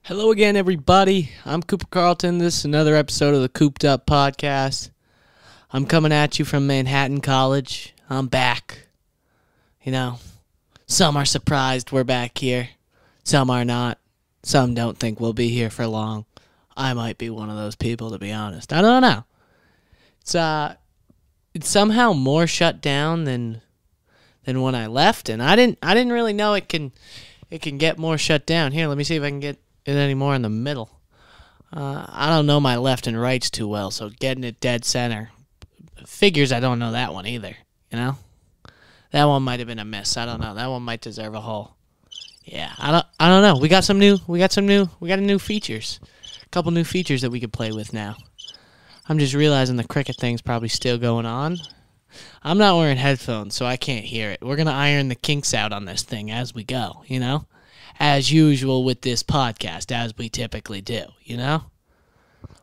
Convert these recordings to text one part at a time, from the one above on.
Hello again, everybody. I'm Coopcarleton. This is another episode of the Cooped Up podcast. I'm coming at you from Manhattan College. I'm back. You know, some are surprised we're back here. Some are not. Some don't think we'll be here for long. I might be one of those people, to be honest. I don't know. It's somehow more shut down than when I left, and I didn't really know it can get more shut down. Here, let me see if I can get it any more in the middle. I don't know my left and rights too well, so getting it dead center figures. I don't know that one either. You know, that one might have been a miss. I don't know. That one might deserve a hole. Yeah, I don't know. We got new features. A couple new features that we could play with now. I'm just realizing the cricket thing's probably still going on. I'm not wearing headphones, so I can't hear it. We're gonna iron the kinks out on this thing as we go. You know, as usual with this podcast, as we typically do. You know,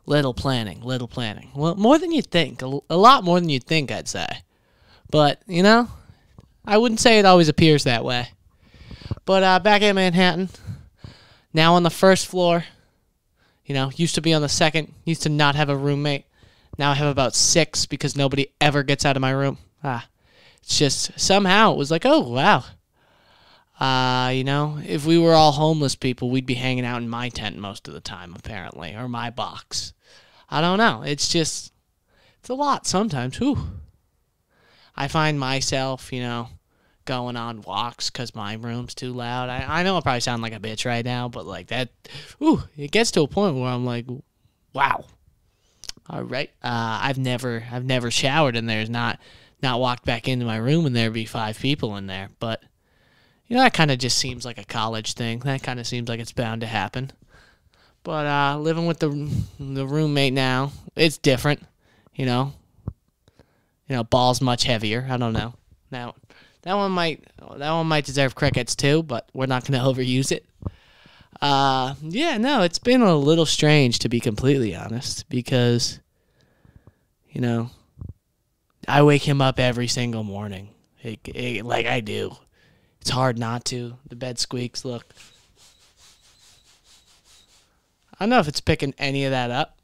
little planning. Well, more than you think. A lot more than you'd think, I'd say. But you know, I wouldn't say it always appears that way. But back at Manhattan, now on the first floor. You know, used to be on the second. Used to not have a roommate. Now I have about 6 because nobody ever gets out of my room. It's just somehow it was like, oh, wow. You know, if we were all homeless people, we'd be hanging out in my tent most of the time, apparently, or my box. I don't know. It's a lot sometimes. Whew. I find myself, you know, going on walks because my room's too loud. I know I probably sound like a bitch right now, but like that, it gets to a point where I'm like, wow. All right. I've never showered in there. Not walked back into my room and there'd be 5 people in there. But you know, that kind of just seems like a college thing. That kind of seems like it's bound to happen. But living with the roommate now, it's different. You know, ball's much heavier. I don't know. Now that one might deserve crickets too, but we're not going to overuse it. Yeah, no, it's been a little strange, to be completely honest, because, you know, I wake him up every single morning, like I do. It's hard not to. The bed squeaks, look. I don't know if it's picking any of that up,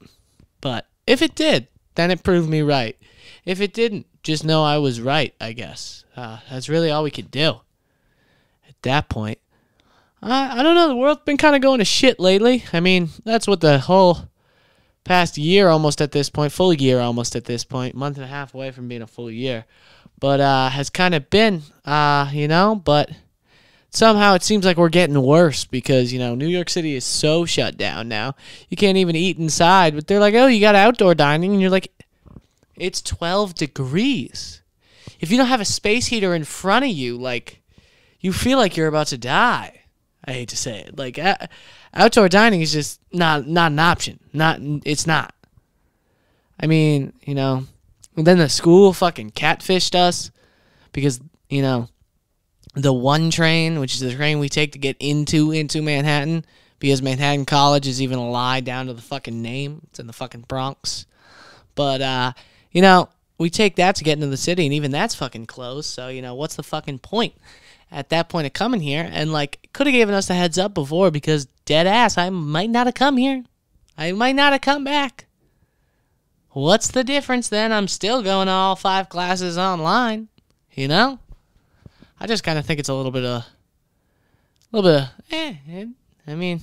but if it did, then it proved me right. If it didn't, just know I was right, I guess. That's really all we could do at that point. I don't know. The world's been kind of going to shit lately. I mean, that's what the whole past year almost at this point, full year almost at this point, month and a half away from being a full year, but has kind of been, you know, but somehow it seems like we're getting worse because, you know, New York City is so shut down now. You can't even eat inside, but they're like, oh, you got outdoor dining, and you're like, it's 12 degrees. If you don't have a space heater in front of you, like, you feel like you're about to die. I hate to say it. Like, outdoor dining is just not an option. It's not. I mean, you know, and then the school fucking catfished us because, you know, the one train, which is the train we take to get into Manhattan, because Manhattan College is even a lie down to the fucking name. It's in the fucking Bronx. But, you know, we take that to get into the city, and even that's fucking closed. So, you know, what's the fucking point at that point of coming here? And, like, could have given us a heads up before, because dead ass, I might not have come here. I might not have come back. What's the difference then? I'm still going to all 5 classes online, you know? I just kind of think it's a little bit of, I mean,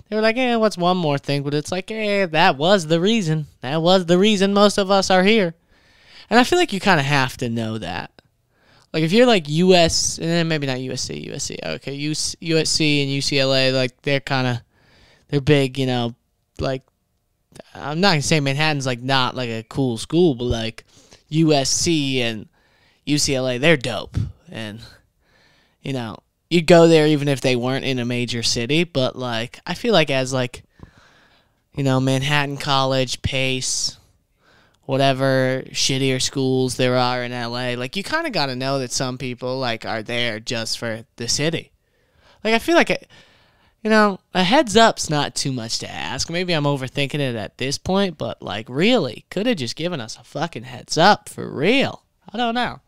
they were like, what's one more thing? But it's like, that was the reason. That was the reason most of us are here. And I feel like you kind of have to know that. Like, if you're like maybe not USC. Okay, USC and UCLA, like, they're big, you know, like, I'm not going to say Manhattan's, like, not, like, a cool school, but, like, USC and UCLA, they're dope. And, you know, you'd go there even if they weren't in a major city, but, like, I feel like as, like, you know, Manhattan College, Pace, whatever shittier schools there are in LA, like, you kind of got to know that some people, like, are there just for the city. Like, I feel like, you know, a heads up's not too much to ask. Maybe I'm overthinking it at this point, but, like, really, could have just given us a fucking heads up, for real. I don't know.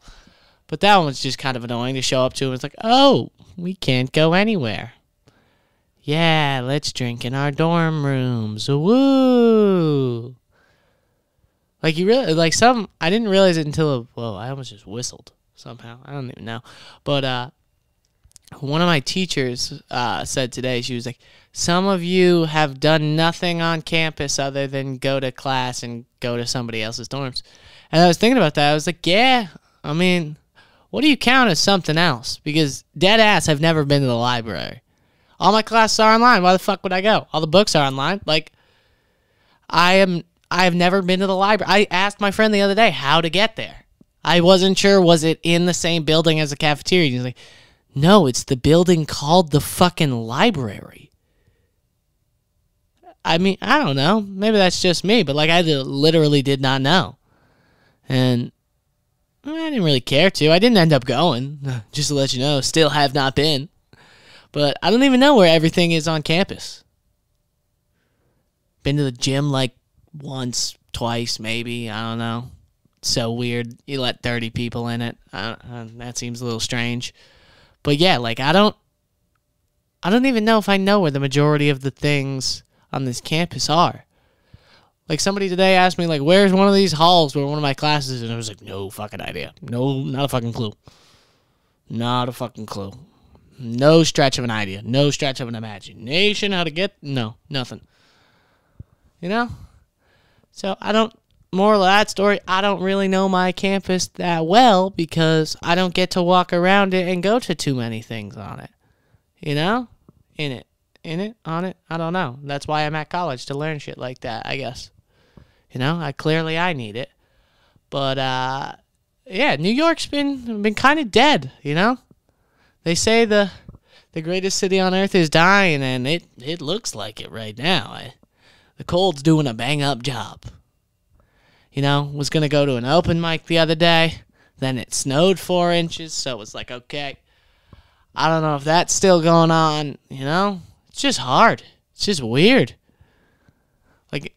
But that one's just kind of annoying to show up to, and it's like, oh, we can't go anywhere. Yeah, let's drink in our dorm rooms. Woo! Like, you really, like, I didn't realize it until, whoa, I almost just whistled somehow. I don't even know. But, one of my teachers said today, she was like, some of you have done nothing on campus other than go to class and go to somebody else's dorms. And I was thinking about that. I was like, yeah, I mean, what do you count as something else? Because dead ass, I've never been to the library. All my classes are online. Why the fuck would I go? All the books are online. Like, I've never been to the library. I asked my friend the other day how to get there. I wasn't sure, was it in the same building as the cafeteria? He's like, no, it's the building called the fucking library. I mean, I don't know. Maybe that's just me, but like I literally did not know. And I didn't really care to. I didn't end up going, just to let you know. Still have not been. But I don't even know where everything is on campus. Been to the gym like once, twice, maybe. I don't know. It's so weird. You let 30 people in it. That seems a little strange. But yeah, like I don't even know if I know where the majority of the things on this campus are. Like somebody today asked me, like, where's one of these halls where one of my classes is? And I was like, no fucking idea. No, not a fucking clue. Not a fucking clue. No stretch of an idea. No stretch of an imagination how to get, no, nothing. You know? So moral of that story, I don't really know my campus that well because I don't get to walk around it and go to too many things on it. You know? In it, on it, I don't know. That's why I'm at college, to learn shit like that, I guess. You know, I need it. But, yeah, New York's been kind of dead, you know? They say the greatest city on earth is dying, and it looks like it right now. The cold's doing a bang-up job. You know, was going to go to an open mic the other day. Then it snowed 4 inches, so it was like, okay. I don't know if that's still going on, you know? It's just hard. It's just weird. Like,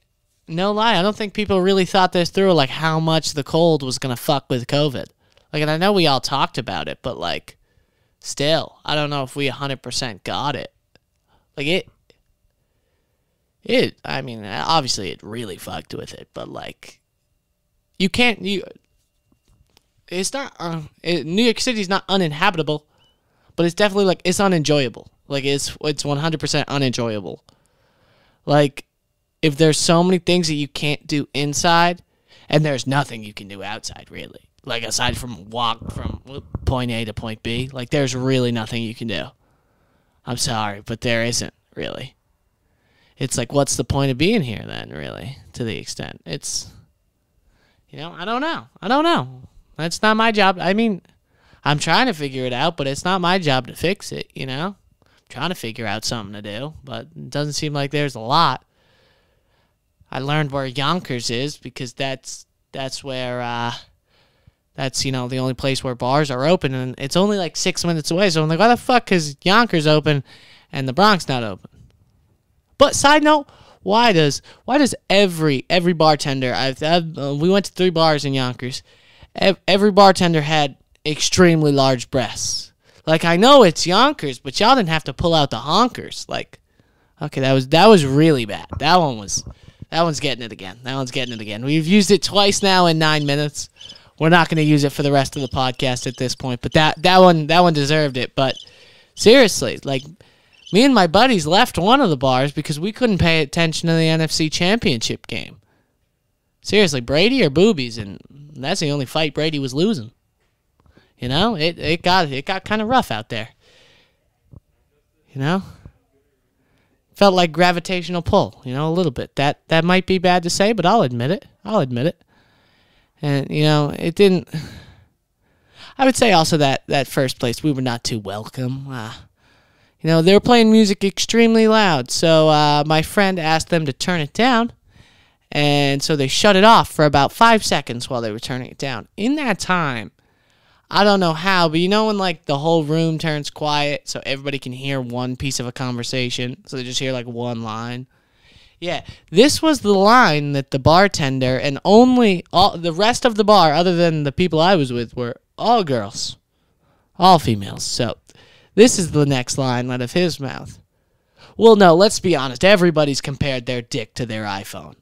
no lie, I don't think people really thought this through, like, how much the cold was going to fuck with COVID. Like, and I know we all talked about it, but, like, still, I don't know if we 100% got it. Like, I mean, obviously it really fucked with it, but, like, it's not, New York City's not uninhabitable, but it's definitely, like, it's unenjoyable. Like, it's 100% unenjoyable. Like, if there's so many things that you can't do inside, and there's nothing you can do outside, really. Like, aside from walk from point A to point B, like, there's really nothing you can do. I'm sorry, but there isn't, really. It's like, what's the point of being here, then, really, to the extent? It's, you know, I don't know. That's not my job. I mean, I'm trying to figure it out, but it's not my job to fix it, you know? I'm trying to figure out something to do, but it doesn't seem like there's a lot. I learned where Yonkers is because that's where, that's, you know, the only place where bars are open, and it's only like 6 minutes away, so I'm like, why the fuck is Yonkers open and the Bronx not open? But side note, why does every bartender, we went to 3 bars in Yonkers, every bartender had extremely large breasts. Like, I know it's Yonkers, but y'all didn't have to pull out the Honkers. Like, okay, that was really bad. That one's getting it again. We've used it twice now in 9 minutes. We're not going to use it for the rest of the podcast at this point, but that one deserved it. But seriously, like, me and my buddies left one of the bars because we couldn't pay attention to the NFC Championship game. Seriously, Brady or boobies, and that's the only fight Brady was losing. You know, it got kind of rough out there. You know? Felt like gravitational pull, you know, a little bit. That might be bad to say, but I'll admit it. And, you know, it didn't... I would say also that first place, we were not too welcome. You know, they were playing music extremely loud, so my friend asked them to turn it down, and so they shut it off for about 5 seconds while they were turning it down. In that time, I don't know how, but you know when, like, the whole room turns quiet so everybody can hear one piece of a conversation, so they just hear, like, one line? Yeah, this was the line that the bartender and the rest of the bar, other than the people I was with, were all girls, all females. So this is the next line out of his mouth. Well, no, let's be honest. Everybody's compared their dick to their iPhone.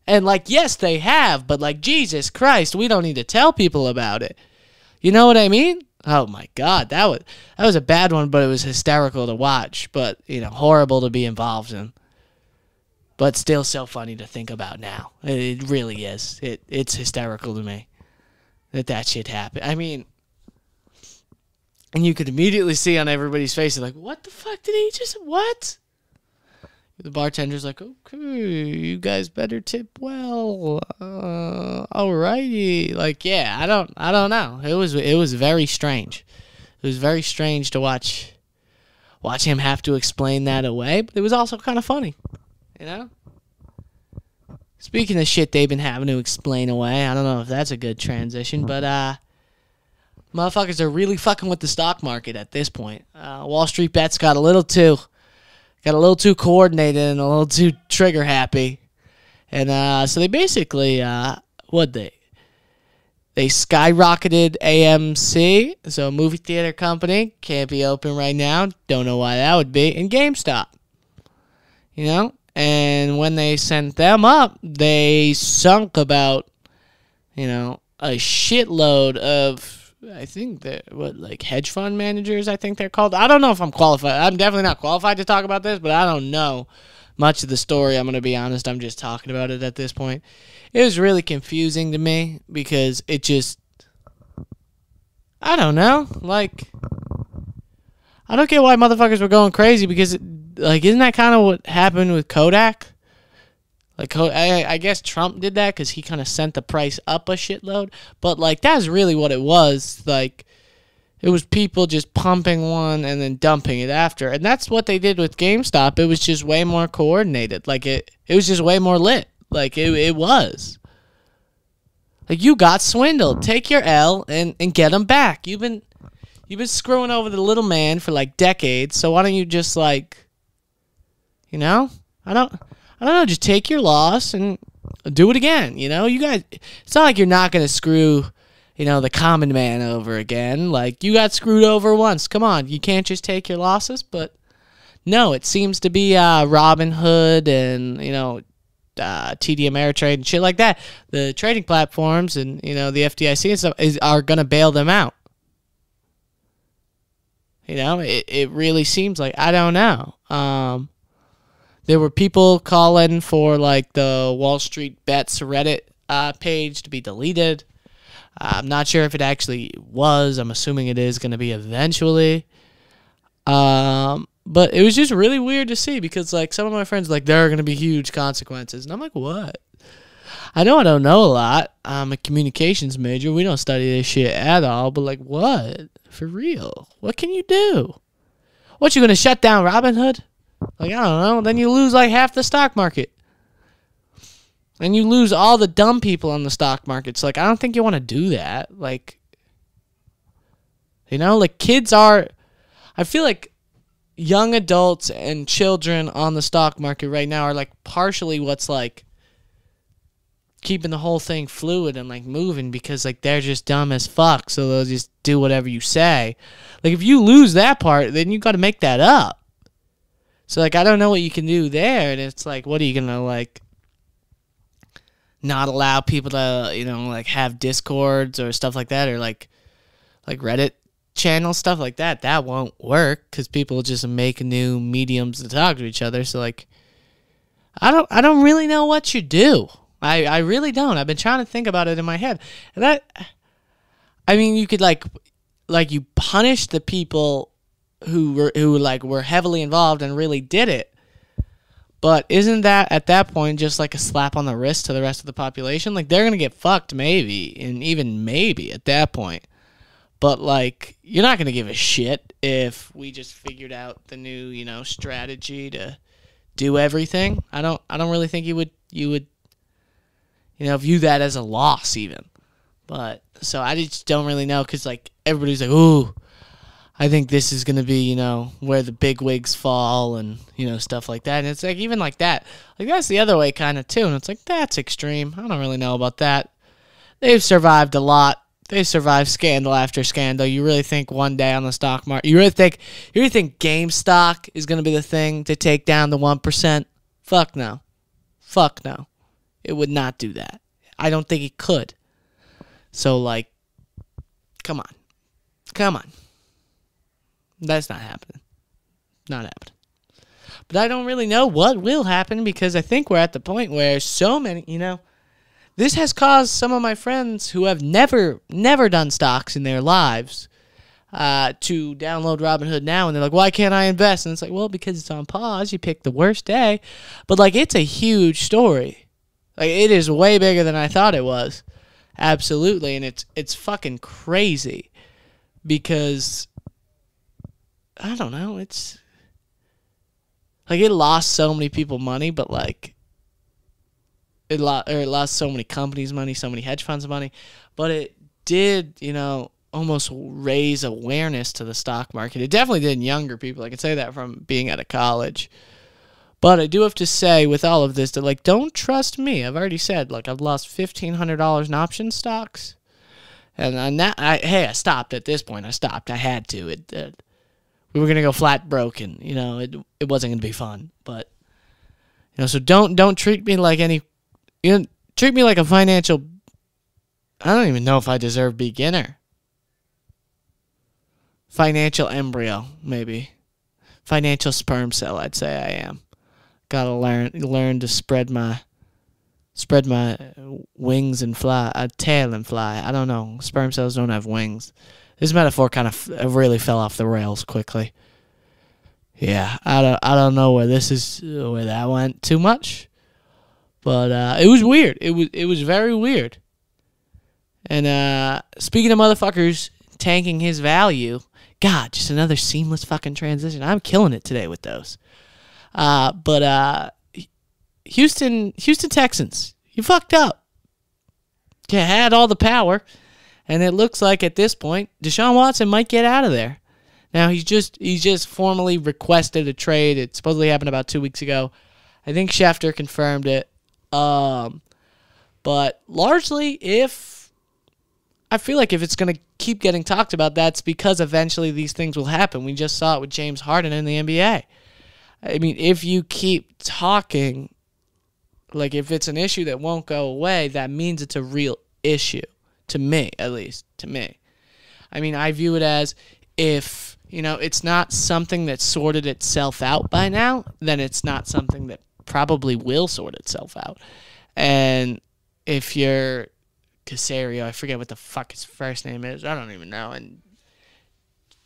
And, like, yes, they have, but, like, Jesus Christ, we don't need to tell people about it. You know what I mean? Oh, my God, that was a bad one, but it was hysterical to watch, but, you know, horrible to be involved in. But still so funny to think about now. It really is. It's hysterical to me that shit happened. I mean, and you could immediately see on everybody's face, like, what the fuck did he just, what? The bartender's like, okay, you guys better tip well. Alrighty. Like, yeah, I don't know. It was very strange. It was very strange to watch him have to explain that away, but it was also kind of funny, you know? Speaking of shit they've been having to explain away, I don't know if that's a good transition, but motherfuckers are really fucking with the stock market at this point. Wall Street bets got a little too coordinated and a little too trigger happy. And so they basically, they skyrocketed AMC, so a movie theater company, can't be open right now, don't know why that would be, and GameStop. You know? And when they sent them up, they sunk about, you know, a shitload of, I think hedge fund managers, I think they're called. I don't know if I'm qualified. I'm definitely not qualified to talk about this, but I don't know much of the story. I'm going to be honest. I'm just talking about it at this point. It was really confusing to me because it just, I don't know. Like, I don't get why motherfuckers were going crazy because, isn't that kind of what happened with Kodak? Like, I guess Trump did that because he kind of sent the price up a shitload. But, like, that's really what it was. Like, it was people just pumping one and then dumping it after. And that's what they did with GameStop. It was just way more coordinated. Like, it was just way more lit. Like, it was. Like, you got swindled. Take your L and get them back. You've been screwing over the little man for, like, decades. So why don't you just, like, you know? I don't know, just take your loss and do it again, you know? You guys, it's not like you're not going to screw, you know, the common man over again. Like, you got screwed over once. Come on, you can't just take your losses. But, no, it seems to be Robinhood and, you know, TD Ameritrade and shit like that. The trading platforms and, you know, the FDIC and stuff are going to bail them out. You know, it really seems like, I don't know. There were people calling for, like, the Wall Street Bets Reddit page to be deleted. I'm not sure if it actually was. I'm assuming it is going to be eventually. But it was just really weird to see because, like, some of my friends, like, there are going to be huge consequences. And I'm like, what? I don't know a lot. I'm a communications major. We don't study this shit at all. But, like, what? For real? What can you do? What, you going to shut down Robinhood? Like, I don't know. Then you lose, like, half the stock market. And you lose all the dumb people on the stock market. So, like, I don't think you want to do that. Like, you know, like, kids are, I feel like young adults and children on the stock market right now are, like, partially what's, like, keeping the whole thing fluid and, like, moving because, like, they're just dumb as fuck. So they'll just do whatever you say. Like, if you lose that part, then you got to make that up. So, like, I don't know what you can do there. And it's like, what are you going to, like, not allow people to, you know, like, have Discords or stuff like that or, like Reddit channels, stuff like that. That won't work because people just make new mediums to talk to each other. So, like, I don't really know what you do. I really don't. I've been trying to think about it in my head. And I mean, you could, like you punish the people who were heavily involved and really did it. But isn't that at that point just like a slap on the wrist to the rest of the population? Like, they're going to get fucked maybe, and even maybe at that point. But, like, you're not going to give a shit if we just figured out the new, you know, strategy to do everything. I don't really think you would, you know, view that as a loss even. But, so I just don't really know because, like, everybody's like, ooh, I think this is going to be, you know, where the big wigs fall and, you know, stuff like that. And it's like, even like that, like, that's the other way kind of too. And it's like, that's extreme. I don't really know about that. They've survived a lot They survive scandal after scandal. You really think one day on the stock market, you really think GameStop is going to be the thing to take down the 1%? Fuck no. Fuck no. It would not do that. I don't think it could. So, like, come on. Come on. That's not happening. Not happening. But I don't really know what will happen because I think we're at the point where so many, this has caused some of my friends who have never done stocks in their lives to download Robinhood now, and they're like, why can't I invest? And it's like, well, because it's on pause. You picked the worst day. But, like, it's a huge story. Like, it is way bigger than I thought it was. Absolutely. And it's fucking crazy because, I don't know, it's... Like, it lost so many people money, but, like, it lost so many companies money, so many hedge funds money. But it did, almost raise awareness to the stock market. It definitely did in younger people. I can say that from being out of college. But I do have to say with all of this that, like, don't trust me. I've already said, like, I've lost $1,500 in option stocks. And I stopped at this point. I stopped. I had to. We were going to go flat broken. It wasn't going to be fun. But, so don't treat me like treat me like a financial, I don't even know if I deserve beginner. Financial embryo, maybe. Financial sperm cell, I'd say I am. Gotta learn to spread my wings and fly, tail and fly. I don't know. Sperm cells don't have wings. This metaphor kind of really fell off the rails quickly. Yeah, I don't know where that went too much, but it was weird. It was very weird. And speaking of motherfuckers tanking his value, God, just another seamless fucking transition. I'm killing it today with those. But Houston Texans, you fucked up. You had all the power. And it looks like at this point, Deshaun Watson might get out of there. Now, he's just formally requested a trade. It supposedly happened about 2 weeks ago. I think Schefter confirmed it. But largely, I feel like if it's going to keep getting talked about, that's because eventually these things will happen. We just saw it with James Harden in the NBA. I mean, if you keep talking, like if it's an issue that won't go away, that means it's a real issue. To me, at least. To me. I mean, I view it as if, it's not something that sorted itself out by now, then it's not something that probably will sort itself out. And if you're Casario, I forget what the fuck his first name is. I don't even know. And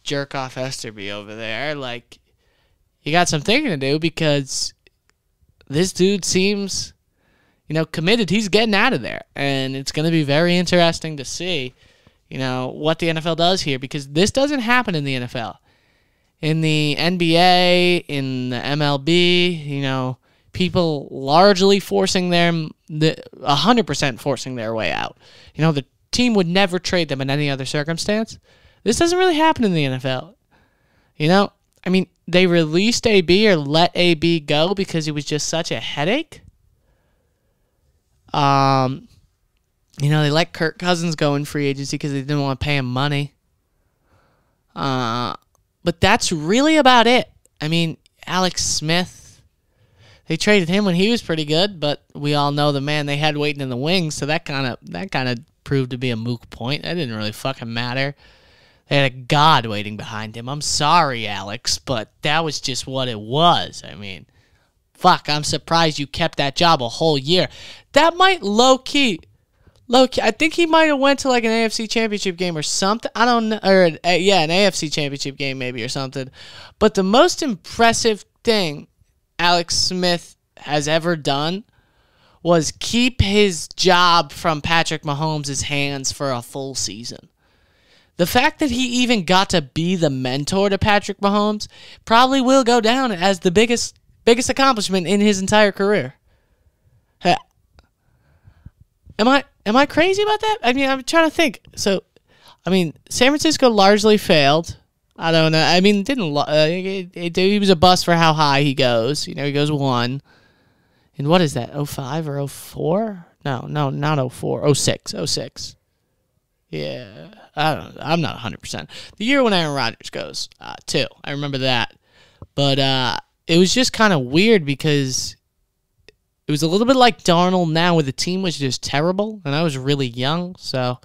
Jerkoff Esterby over there, like, you got some thinking to do because this dude seems... committed. He's getting out of there. And it's going to be very interesting to see, what the NFL does here because this doesn't happen in the NFL. In the NBA, in the MLB, people largely forcing 100% forcing their way out. The team would never trade them in any other circumstance. This doesn't really happen in the NFL. I mean, they released AB or let AB go because he was just such a headache. They let Kirk Cousins go in free agency because they didn't want to pay him money. But that's really about it. I mean, Alex Smith, they traded him when he was pretty good, but we all know the man they had waiting in the wings, so that kind of proved to be a moot point. That didn't really fucking matter. They had a god waiting behind him. I'm sorry, Alex, but that was just what it was. I mean, fuck, I'm surprised you kept that job a whole year. That might low-key, I think he might have went to like an AFC championship game or something. I don't know. Or, an AFC championship game maybe or something. But the most impressive thing Alex Smith has ever done was keep his job from Patrick Mahomes' hands for a full season. The fact that he even got to be the mentor to Patrick Mahomes probably will go down as the biggest accomplishment in his entire career. Am I crazy about that? I mean, I'm trying to think. So, I mean, San Francisco largely failed. I don't know. I mean, he was a bust for how high he goes. He goes 1. And what is that, 05 or 04? No, not 04. 06. Yeah, I don't know. I'm not 100%. The year when Aaron Rodgers goes, too. I remember that. But it was just kind of weird because it was a little bit like Darnold now where the team was just terrible, and I was really young. So,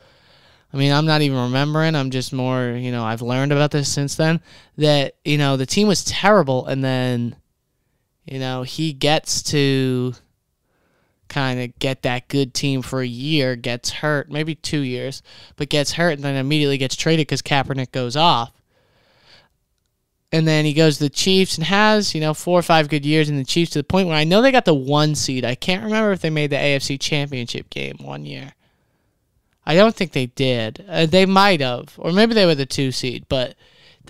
I mean, I'm not even remembering. I'm just more, I've learned about this since then, that, the team was terrible, and then, he gets to kind of get that good team for a year, gets hurt, maybe 2 years, but gets hurt and then immediately gets traded because Kaepernick goes off. And then he goes to the Chiefs and has, 4 or 5 good years in the Chiefs to the point where I know they got the 1 seed. I can't remember if they made the AFC Championship game one year. I don't think they did. They might have, or maybe they were the 2 seed, but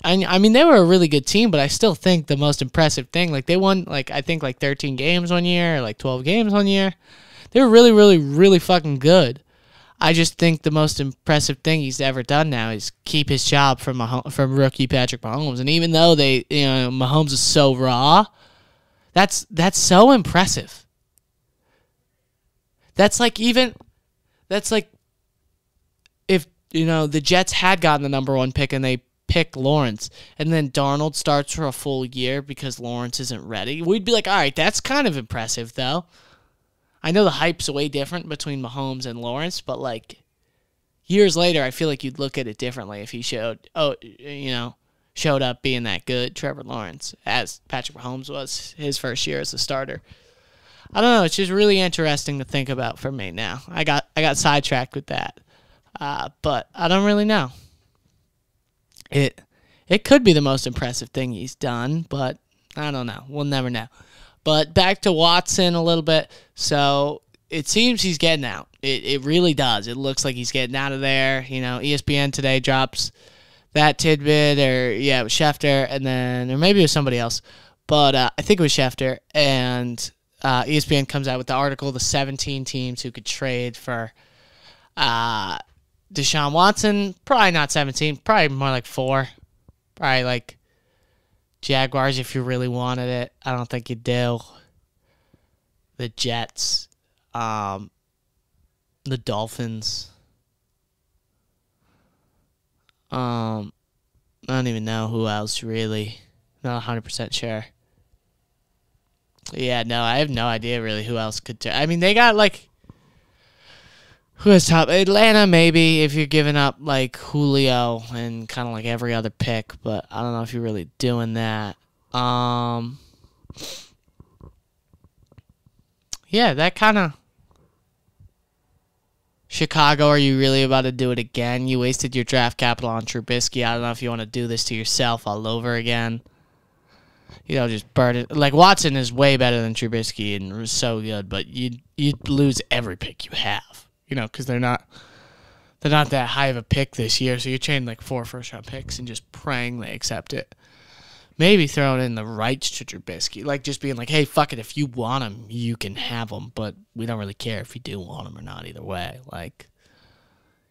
I mean, they were a really good team, but I still think the most impressive thing, they won, I think, 13 games one year, or 12 games one year. They were really, really, really fucking good. I just think the most impressive thing he's ever done now is keep his job from rookie Patrick Mahomes. And even though Mahomes is so raw, that's so impressive. That's like if, the Jets had gotten the number 1 pick and they pick Lawrence, and then Darnold starts for a full year because Lawrence isn't ready, we'd be like, all right, that's kind of impressive, though. I know the hype's way different between Mahomes and Lawrence, but, years later, I feel like you'd look at it differently if he showed up being that good, Trevor Lawrence, as Patrick Mahomes was his first year as a starter. I don't know, it's just really interesting to think about for me now. I got sidetracked with that, but I don't really know. It could be the most impressive thing he's done, but I don't know. We'll never know. But back to Watson a little bit. So it seems he's getting out. It really does. It looks like he's getting out of there. ESPN today drops that tidbit, it was Schefter, and then, or maybe it was somebody else, but I think it was Schefter, and ESPN comes out with the article, the 17 teams who could trade for Deshaun Watson. Probably not 17, probably more like 4. Probably Jaguars if you really wanted it. I don't think you do. The Jets. The Dolphins. I don't even know who else really. Not 100% sure. Yeah, no, I have no idea really who else could. I mean, they got who is top? Atlanta, maybe, if you're giving up Julio and kind of every other pick, but I don't know if you're really doing that. Yeah, that kind of. Chicago, are you really about to do it again? You wasted your draft capital on Trubisky. I don't know if you want to do this to yourself all over again. Just burn it. Watson is way better than Trubisky and was so good, but you'd lose every pick you have. Because they're not that high of a pick this year, so you're trading 4 first-round picks and just praying they accept it. Maybe throwing in the rights to Trubisky, just being hey, fuck it, if you want him, you can have him, but we don't really care if you do want him or not either way.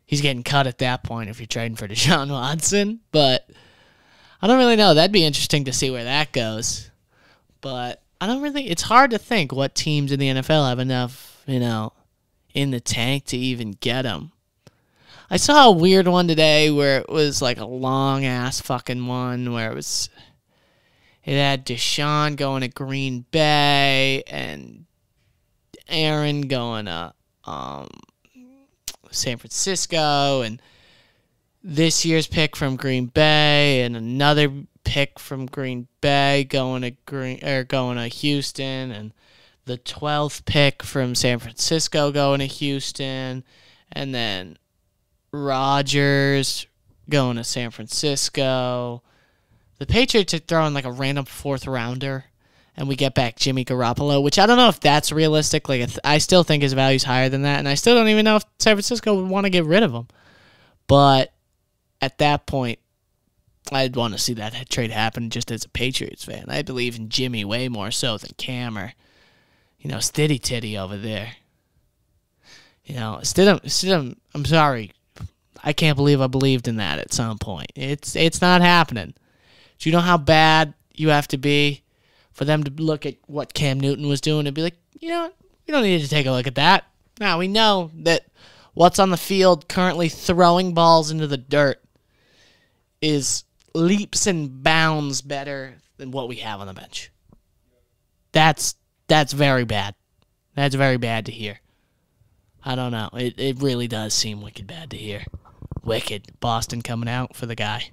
He's getting cut at that point if you're trading for Deshaun Watson, but I don't really know. That'd be interesting to see where that goes, but it's hard to think what teams in the NFL have enough, in the tank to even get him. I saw a weird one today where it was a long-ass fucking one where it had Deshaun going to Green Bay and Aaron going to San Francisco, and this year's pick from Green Bay and another pick from Green Bay going to Houston, and the 12th pick from San Francisco going to Houston, and then Rodgers going to San Francisco. The Patriots are throwing a random 4th rounder, and we get back Jimmy Garoppolo, which I don't know if that's realistic. I still think his value's higher than that, and I still don't even know if San Francisco would want to get rid of him. But at that point, I'd want to see that trade happen just as a Patriots fan. I believe in Jimmy way more so than Cam or Stiddy Titty over there. Stidham, I'm sorry. I can't believe I believed in that at some point. It's not happening. Do you know how bad you have to be for them to look at what Cam Newton was doing and be like, you know what? We don't need to take a look at that. Now, we know that what's on the field currently throwing balls into the dirt is leaps and bounds better than what we have on the bench. That's very bad. That's very bad to hear. I don't know. It really does seem wicked bad to hear. Wicked. Boston coming out for the guy.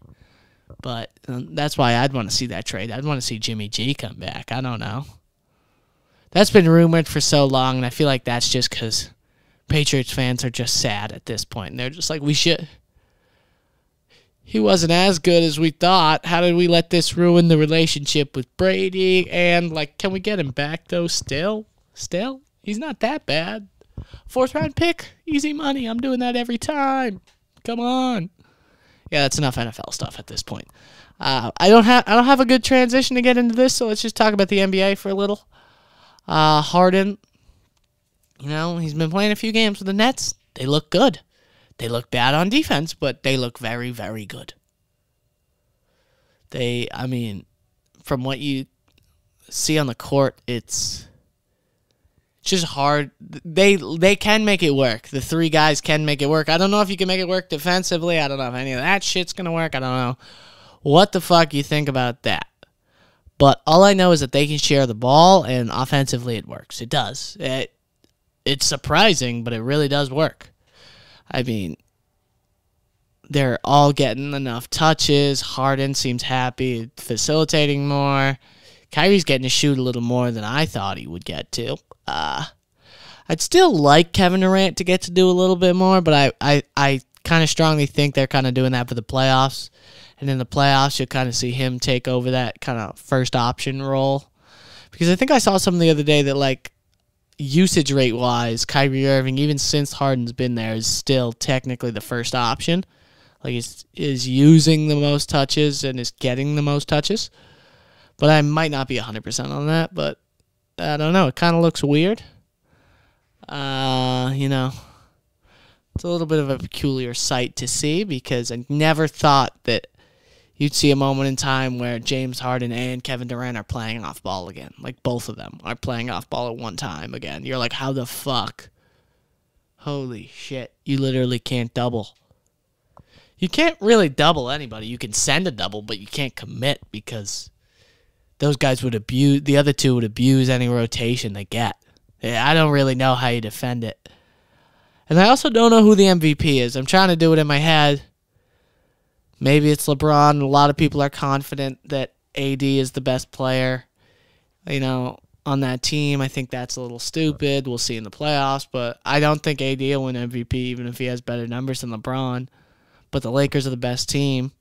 But that's why I'd want to see that trade. I'd want to see Jimmy G come back. I don't know. That's been rumored for so long, and I feel like that's just because Patriots fans are just sad at this point. And they're just like, he wasn't as good as we thought. How did we let this ruin the relationship with Brady? And, like, can we get him back, though, still? Still? He's not that bad. 4th-round pick? Easy money. I'm doing that every time. Come on. Yeah, that's enough NFL stuff at this point. I don't have a good transition to get into this, so let's just talk about the NBA for a little. Harden, he's been playing a few games with the Nets. They look good. They look bad on defense, but they look very, very good. From what you see on the court, it's just hard. They can make it work. The 3 guys can make it work. I don't know if you can make it work defensively. I don't know if any of that shit's going to work. I don't know what the fuck you think about that. But all I know is that they can share the ball, and offensively it works. It does. It's surprising, but it really does work. They're all getting enough touches. Harden seems happy, facilitating more. Kyrie's getting to shoot a little more than I thought he would get to. I'd still like Kevin Durant to get to do a little bit more, but I kind of strongly think they're kind of doing that for the playoffs. And in the playoffs, you'll kind of see him take over that kind of first option role. Because I think I saw something the other day that, like, usage rate-wise, Kyrie Irving, even since Harden's been there, is still technically the first option. Like, is using the most touches and is getting the most touches. But I might not be 100% on that, but I don't know. It kind of looks weird. It's a little bit of a peculiar sight to see because I never thought that you'd see a moment in time where James Harden and Kevin Durant are playing off ball again. Like, both of them are playing off ball at one time again. You're like, how the fuck? Holy shit. You literally can't double. You can't really double anybody. You can send a double, but you can't commit because those guys would abuse, the other two would abuse any rotation they get. I don't really know how you defend it. And I also don't know who the MVP is. I'm trying to do it in my head. Maybe it's LeBron. A lot of people are confident that AD is the best player, on that team. I think that's a little stupid. We'll see in the playoffs, but I don't think AD will win MVP even if he has better numbers than LeBron. But the Lakers are the best team.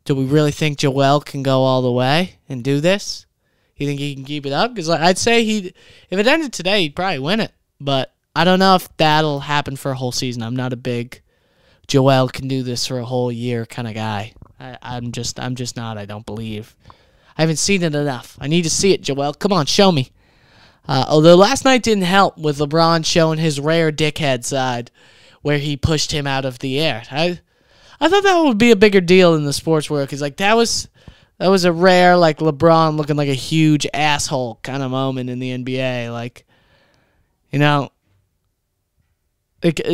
Do we really think Joel can go all the way and do this? You think he can keep it up? Because I'd say if it ended today, he'd probably win it. But I don't know if that'll happen for a whole season. I'm not a big Joel can do this for a whole year kind of guy. I'm just not. I don't believe. I haven't seen it enough. I need to see it, Joel. Come on, show me. Although last night didn't help with LeBron showing his rare dickhead side where he pushed him out of the air. I thought that would be a bigger deal in the sports world because that was a rare, like, LeBron looking like a huge asshole kind of moment in the NBA.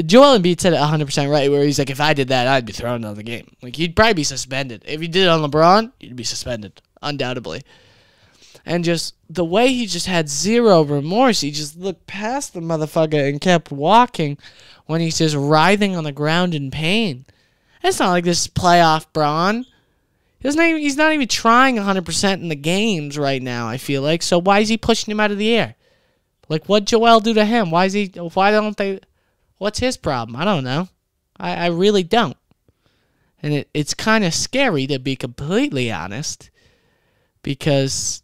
Joel Embiid said it 100% right, where he's like, if I did that, I'd be thrown out of the game. Like, you'd probably be suspended. If you did it on LeBron, you'd be suspended, undoubtedly. And just the way he just had zero remorse, he just looked past the motherfucker and kept walking when he's just writhing on the ground in pain. It's not like this is playoff Bron. He's not even trying 100% in the games right now, I feel like. So why is he pushing him out of the air? Like, what'd Joel do to him? Why don't they... What's his problem? I don't know. I really don't. And it's kind of scary, to be completely honest. Because,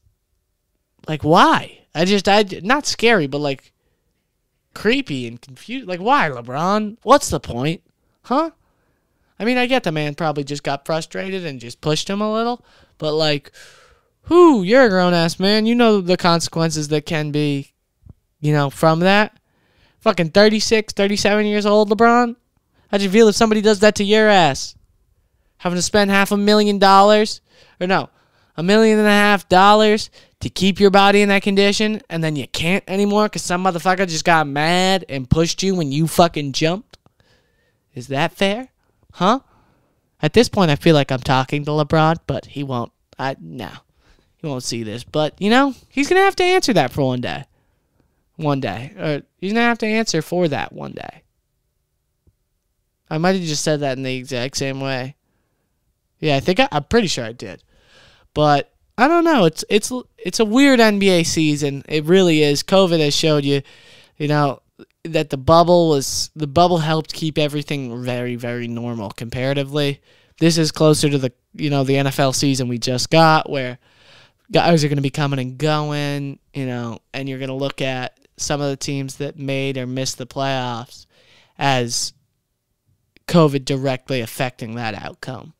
like, why? Not scary, but, like, creepy and confused. Like, why, LeBron? What's the point? Huh? I mean, I get the man probably just got frustrated and just pushed him a little. But, like, you're a grown-ass man. You know the consequences that can be, from that. Fucking 36, 37 years old, LeBron. How'd you feel if somebody does that to your ass? Having to spend $500,000, or no, $1.5 million to keep your body in that condition, and then you can't anymore because some motherfucker just got mad and pushed you when you fucking jumped? Is that fair? Huh? At this point, I feel like I'm talking to LeBron, but he won't. No. He won't see this. But, he's going to have to answer that for one day. One day. Or he's going to have to answer for that one day. I might have just said that in the exact same way. Yeah, I'm pretty sure I did. But I don't know. It's a weird NBA season. It really is. COVID has showed you, that the bubble helped keep everything very, very normal comparatively. This is closer to the NFL season we just got, where guys are going to be coming and going, and you're going to look at some of the teams that made or missed the playoffs as COVID directly affecting that outcome.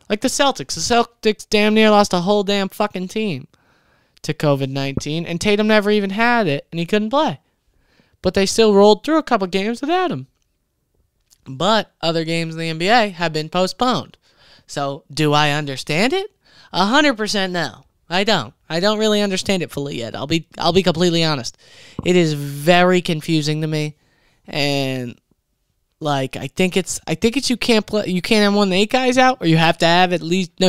Like the Celtics. The Celtics damn near lost a whole damn fucking team to COVID-19, and Tatum never even had it, and he couldn't play. But they still rolled through a couple games without him. But other games in the NBA have been postponed. So, do I understand it? 100% no. I don't. I don't really understand it fully yet. I'll be completely honest. It is very confusing to me, and I think it's you can't have more than 8 guys out, or you have to have at least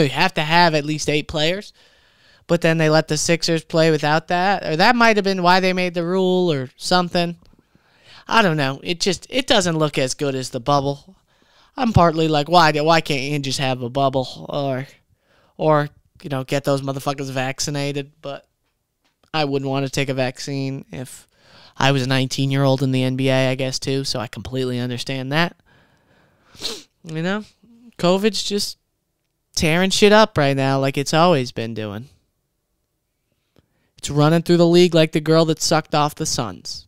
8 players. But then they let the Sixers play without that, or that might have been why they made the rule or something. I don't know. It doesn't look as good as the bubble. I'm partly like, why can't you just have a bubble or get those motherfuckers vaccinated? But I wouldn't want to take a vaccine if I was a 19-year-old in the NBA, I guess, too, so I completely understand that. COVID's just tearing shit up right now like it's always been doing. It's running through the league like the girl that sucked off the Suns.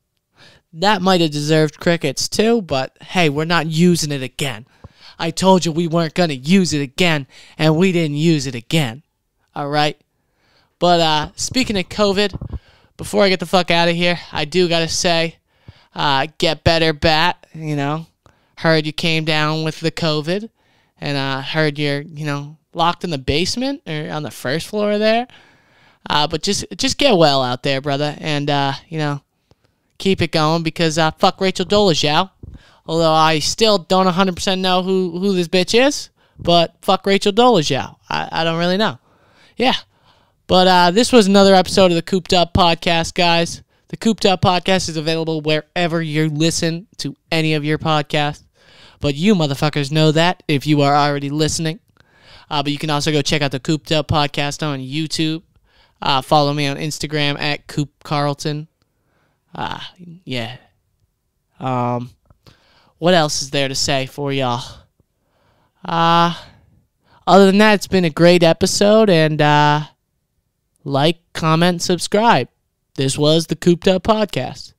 That might have deserved crickets, too, but hey, we're not using it again. I told you we weren't going to use it again, and we didn't use it again. All right? But speaking of COVID, before I get the fuck out of here, I do got to say, get better, Bat. Heard you came down with the COVID, and heard you're, locked in the basement or on the first floor there. But just get well out there, brother, and, keep it going because fuck Rachel Dolezal. Although I still don't 100% know who this bitch is, but fuck Rachel Dolezal. I don't really know. Yeah. But this was another episode of the Cooped Up Podcast, guys. The Cooped Up Podcast is available wherever you listen to any of your podcasts. But you motherfuckers know that if you are already listening. But you can also go check out the Cooped Up Podcast on YouTube. Follow me on Instagram at Coopcarleton. Yeah. What else is there to say for y'all? Other than that, it's been a great episode, and like, comment, subscribe. This was the Cooped Up Podcast.